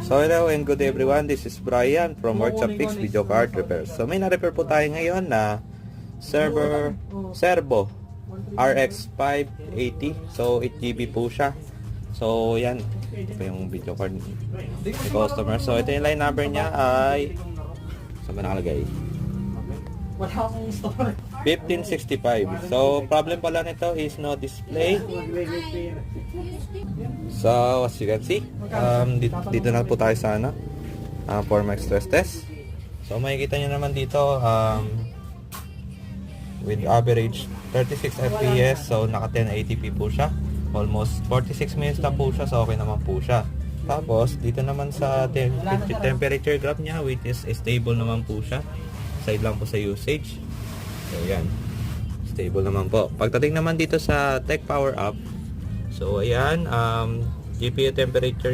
So hello and good day everyone, this is Brian from Workshop Fix Video Card Repair. So may na-repair po tayo ngayon na Servo RX 580. So 8GB po siya. So yan, ito po yung video card ni customer. So ito yung line number niya ay, saan ba nakalagay? 1565. So problem pala nito is no display. So as you can see, dito na po tayo sa Formax stress test. So makikita nyo naman dito with average 36 fps, so naka 1080p po siya. Almost 46 minutes na po siya, so okay naman po siya. Tapos dito naman sa temperature graph niya, which is stable naman po siya. Side lang po sa usage. So yan, stable naman po. Pagdating naman dito sa Tech Power Up, so ayan, GPU temperature